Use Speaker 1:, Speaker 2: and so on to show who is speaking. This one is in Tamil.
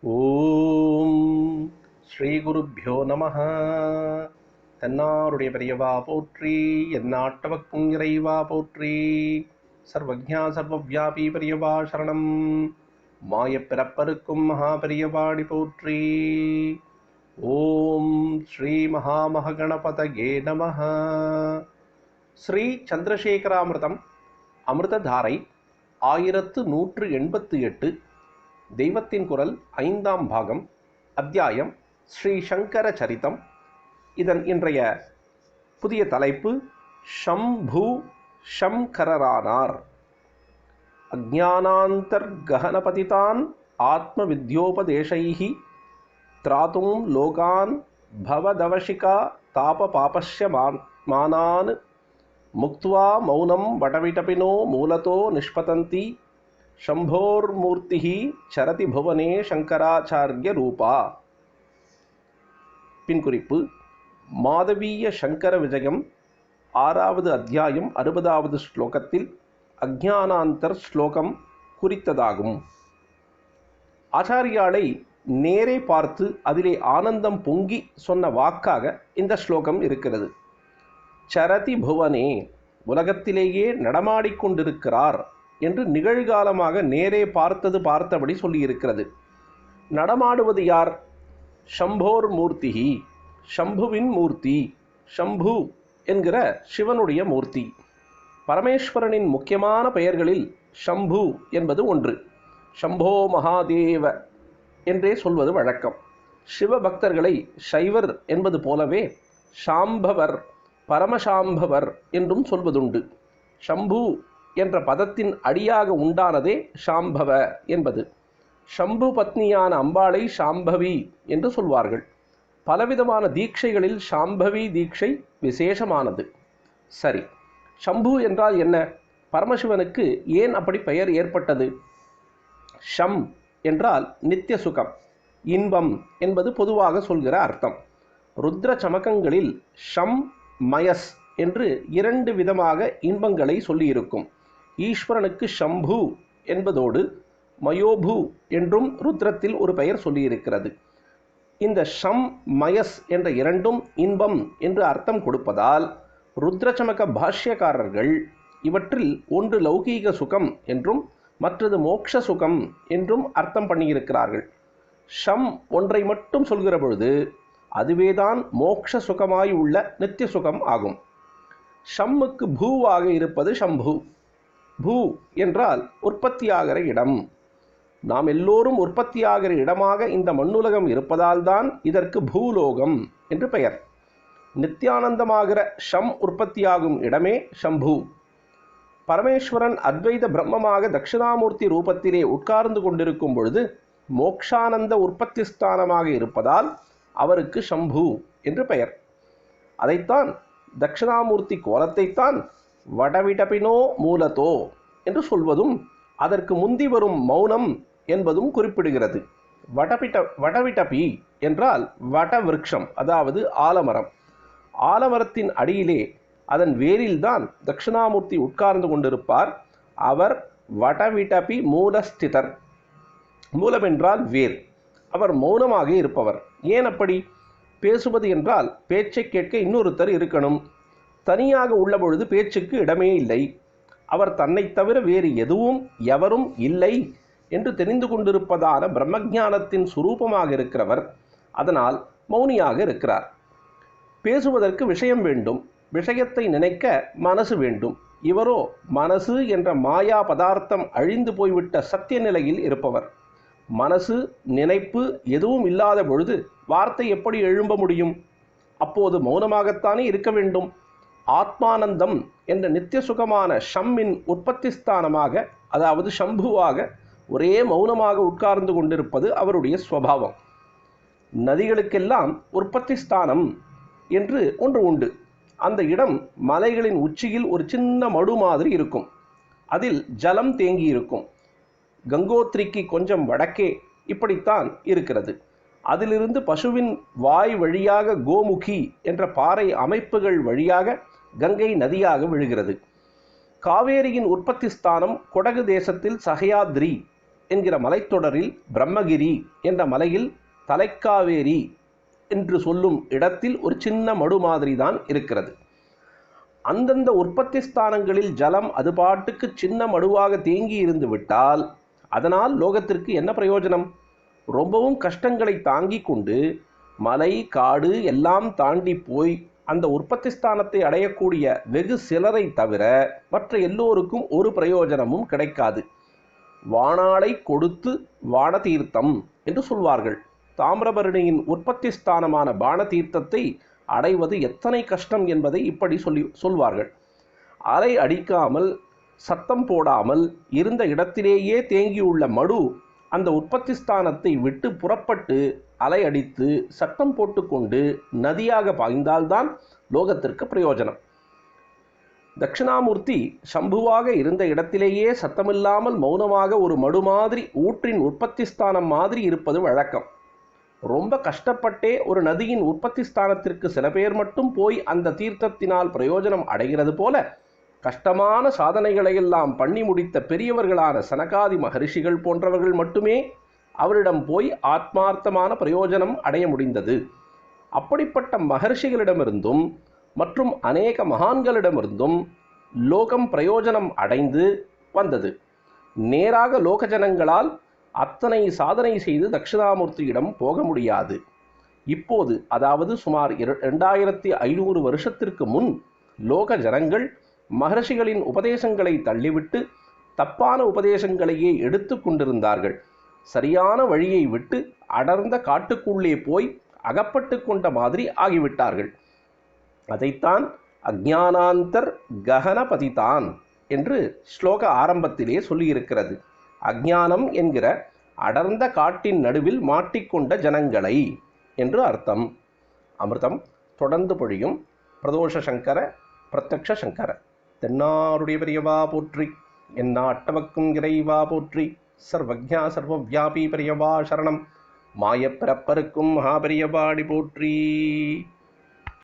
Speaker 1: ஓம் ஸ்ரீ குருப்யோ நமஹ. தென்னாருடைய பெரியவா போற்றி, எந்நாட்டவர்க்கும் இறைவா போற்றி. சர்வஜ்ஞா சர்வவ்யாபி பெரியவா சரணம். மாயப் பிறப்பருக்கும் மகா பெரியவாடி போற்றி. ஓம் ஸ்ரீ மகாமகணபதயே நமஹ. ஸ்ரீ சந்திரசேகராமிர்தம் அமிர்ததாரை 1188. தெய்வத்தின் குரல் 5ஆம் பாகம். அத்தியாயம் ஸ்ரீ சங்கர சரிதம். இதன் இன்றைய புதிய தலைப்பு ஷம்பு ஷம்கரரானார். அஜ்ஞானாந்தர்கஹனபதிதான் ஆத்ம வித்யோபதேசைஹி த்ராதும் லோகான் பவதவசிகா தாப பாபஸ்ய மானான் முக்த்வா மௌனம் வடவிடபினோ மூலதோ நிஷ்பதந்தி ஷம்போர்மூர்த்திஹி சரதி புவனே சங்கராச்சார்ய ரூபா. பின்குறிப்பு: மாதவீய சங்கர விஜயம் 6வது அத்தியாயம் 60வது ஸ்லோகத்தில் அஜ்ஞானாந்தர் ஸ்லோகம் குறித்ததாகும். ஆச்சாரியாலை நேரே பார்த்து அதிலே ஆனந்தம் பொங்கி சொன்ன வாக்காக இந்த ஸ்லோகம் இருக்கிறது. சரதி புவனே, உலகத்திலேயே நடமாடிக்கொண்டிருக்கிறார் என்று நிகழ்காலமாக நேரே பார்த்தபடி சொல்லியிருக்கிறது. நடமாடுவது யார்? ஷம்போர் மூர்த்திஹி, ஷம்புவின் மூர்த்தி. ஷம்பு என்கிற சிவனுடைய மூர்த்தி. பரமேஸ்வரனின் முக்கியமான பெயர்களில் ஷம்பு என்பது ஒன்று. ஷம்போ மகாதேவ என்றே சொல்வது வழக்கம். சிவபக்தர்களை சைவர் என்பது போலவே ஷாம்பவர், பரமசாம்பவர் என்றும் சொல்வதுண்டு. ஷம்பு என்ற பதத்தின் அடியாக உண்டானதே ஷாம்பவ என்பது. ஷம்பு பத்னியான அம்பாளை ஷாம்பவி என்று சொல்வார்கள். பலவிதமான தீட்சைகளில் ஷாம்பவி தீட்சை விசேஷமானது. சரி, ஷம்பு என்றால் என்ன? பரமசிவனுக்கு ஏன் அப்படி பெயர் ஏற்பட்டது? ஷம் என்றால் நித்திய சுகம், இன்பம் என்பது பொதுவாக சொல்கிற அர்த்தம். ருத்ர சமகங்களில் ஷம் மயஸ் என்று 2 விதமாக இன்பங்களை சொல்லியிருக்கும். ஈஸ்வரனுக்கு ஷம்பு என்பதோடு மயோபு என்றும் ருத்ரத்தில் ஒரு பெயர் சொல்லியிருக்கிறது. இந்த ஷம் மயஸ் என்ற 2ம் இன்பம் என்று அர்த்தம் கொடுப்பதால் ருத்ரசமக பாஷ்யக்காரர்கள் இவற்றில் ஒன்று லௌகீக சுகம் என்றும் மற்றது மோட்ச சுகம் என்றும் அர்த்தம் பண்ணியிருக்கிறார்கள். ஷம் ஒன்றை மட்டும் சொல்கிற பொழுது அதுவேதான் மோட்ச சுகமாய் உள்ள நித்திய சுகம் ஆகும். ஷம்முக்கு பூவாக இருப்பது ஷம்பு. பூ என்றால் உற்பத்தியாகிற இடம். நாம் எல்லோரும் உற்பத்தியாகிற இடமாக இந்த மண்ணுலகம் இருப்பதால் தான் இதற்கு பூலோகம் என்று பெயர். நித்தியானந்தமாகிற ஷம் உற்பத்தியாகும் இடமே ஷம்பு. பரமேஸ்வரன் அத்வைத பிரம்மமாக தட்சிணாமூர்த்தி ரூபத்திலே உட்கார்ந்து கொண்டிருக்கும் பொழுது மோக்ஷானந்த உற்பத்தி ஸ்தானமாக இருப்பதால் அவருக்கு ஷம்பு என்று பெயர். அதைத்தான் தட்சிணாமூர்த்தி கோலத்தைத்தான் வடவிடபினோ மூலதோ என்று சொல்வதும் அதற்கு முந்தி வரும் மௌனம் என்பதும் குறிப்பிடுகிறது. வடவிடபி என்றால் வட விருட்சம், அதாவது ஆலமரம். ஆலமரத்தின் அடியிலே அதன் வேரில்தான் தட்சிணாமூர்த்தி உட்கார்ந்து கொண்டிருப்பார். அவர் வடவிடபி மூலஸ்திதர். மூலம் என்றால் வேர். அவர் மௌனமாக இருப்பவர். ஏன் அப்படி? பேசுவது என்றால் பேச்சை கேட்க இன்னொருத்தர் இருக்கணும். தனியாக உள்ள பொழுது பேச்சுக்கு இடமே இல்லை. அவர் தன்னை தவிர வேறு எதுவும் எவரும் இல்லை என்று தெரிந்து கொண்டிருப்பதான பிரம்மஞானத்தின் சுரூபமாக இருக்கிறவர். அதனால் மௌனியாக இருக்கிறார். பேசுவதற்கு விஷயம் வேண்டும். விஷயத்தை நினைக்க மனசு வேண்டும். இவரோ மனசு என்ற மாயா பதார்த்தம் அழிந்து போய்விட்ட சத்திய நிலையில் இருப்பவர். மனசு நினைப்பு எதுவும் இல்லாத பொழுது வார்த்தை எப்படி எழும்ப முடியும்? அப்போது மௌனமாகத்தானே இருக்க வேண்டும். ஆத்மானந்தம் என்ற நித்திய சுகமான ஷம்மின் உற்பத்தி ஸ்தானமாக, அதாவது ஷம்புவாக ஒரே மௌனமாக உட்கார்ந்து கொண்டிருப்பது அவருடைய ஸ்வபாவம். நதிகளுக்கெல்லாம் உற்பத்தி ஸ்தானம் என்று ஒன்று உண்டு. அந்த இடம் மலைகளின் உச்சியில் ஒரு சின்ன மடு மாதிரி இருக்கும். அதில் ஜலம் தேங்கி இருக்கும். கங்கோத்ரிக்கு கொஞ்சம் வடக்கே இப்படித்தான் இருக்கிறது. அதிலிருந்து பசுவின் வாய் வழியாக கோமுகி என்ற பாறை அமைப்புகள் வழியாக கங்கை நதியாக விழுகிறது. காவேரியின் உற்பத்தி ஸ்தானம் கொடகு தேசத்தில் சகயாத்ரி என்கிற மலைத்தொடரில் பிரம்மகிரி என்ற மலையில் தலைக்காவேரி என்று சொல்லும் இடத்தில் ஒரு சின்ன மடு மாதிரி தான் இருக்கிறது. அந்தந்த உற்பத்தி ஸ்தானங்களில் ஜலம் அது பாட்டுக்கு சின்ன மடுவாக தேங்கி இருந்து விட்டால் அதனால் லோகத்திற்கு என்ன பிரயோஜனம்? ரொம்பவும் கஷ்டங்களை தாங்கி கொண்டு மலை காடு எல்லாம் தாண்டி போய் அந்த உற்பத்தி ஸ்தானத்தை அடையக்கூடிய வெகு சிலரை தவிர மற்ற எல்லோருக்கும் ஒரு பிரயோஜனமும் கிடைக்காது. வானாளை கொடுத்து வானதீர்த்தம் என்று சொல்வார்கள். தாமிரபரணியின் உற்பத்தி ஸ்தானமான பானதீர்த்தத்தை அடைவது எத்தனை கஷ்டம் என்பதை இப்படி சொல்வார்கள். அலை அடிக்காமல் சத்தம் போடாமல் இருந்த இடத்திலேயே தேங்கியுள்ள மடு அந்த உற்பத்தி ஸ்தானத்தை விட்டு புறப்பட்டு அலை அடித்து சத்தம் போட்டுக்கொண்டு நதியாக பாய்ந்தால்தான் லோகத்திற்கு பிரயோஜனம். தட்சிணாமூர்த்தி சம்புவாக இருந்த இடத்திலேயே சத்தமில்லாமல் மௌனமாக ஒரு மடு மாதிரி ஊற்றின் உற்பத்தி ஸ்தானம் மாதிரி இருப்பது வழக்கம். ரொம்ப கஷ்டப்பட்டே ஒரு நதியின் உற்பத்தி ஸ்தானத்திற்கு சில பேர் மட்டும் போய் அந்த தீர்த்தத்தினால் பிரயோஜனம் அடைகிறது போல கஷ்டமான சாதனைகளையெல்லாம் பண்ணி முடித்த பெரியவர்களான சனகாதி மகரிஷிகள் போன்றவர்கள் மட்டுமே அவரிடம் போய் ஆத்மார்த்தமான பிரயோஜனம் அடைய முடிந்தது. அப்படிப்பட்ட மகர்ஷிகளிடமிருந்தும் மற்றும் அநேக மகான்களிடமிருந்தும் லோகம் பிரயோஜனம் அடைந்து வந்தது. நேராக லோக ஜனங்களால் அத்தனை சாதனை செய்து தட்சிணாமூர்த்தியிடம் போக முடியாது. இப்போது, அதாவது சுமார் 2500 வருஷத்திற்கு முன் லோக ஜனங்கள் மகர்ஷிகளின் உபதேசங்களை தள்ளிவிட்டு தப்பான உபதேசங்களையே எடுத்து கொண்டிருந்தார்கள். சரியான வழியை விட்டு அடர்ந்த காட்டுக்குள்ளே போய் அகப்பட்டு கொண்ட மாதிரி ஆகிவிட்டார்கள். அதைத்தான் அஜ்ஞானாந்தர் ககனபதிதான் என்று ஸ்லோக ஆரம்பத்திலே சொல்லியிருக்கிறது. அஜ்ஞானம் என்கிற அடர்ந்த காட்டின் நடுவில் மாட்டிக்கொண்ட ஜனங்களை என்று அர்த்தம். அமிர்தம் தொடர்ந்து பொழியும். பிரதோஷ சங்கர பிரத்யக்ஷ சங்கர தென்னாருடைய பெரியவா போற்றி, எந்நாட்டவர்க்கும் இறைவா போற்றி, சர்வஜ்ஞா சர்வவியாபி பெரியவா சரணம், மாயப்பிறப்பருக்கும் மகாபெரியவாடி போற்றி.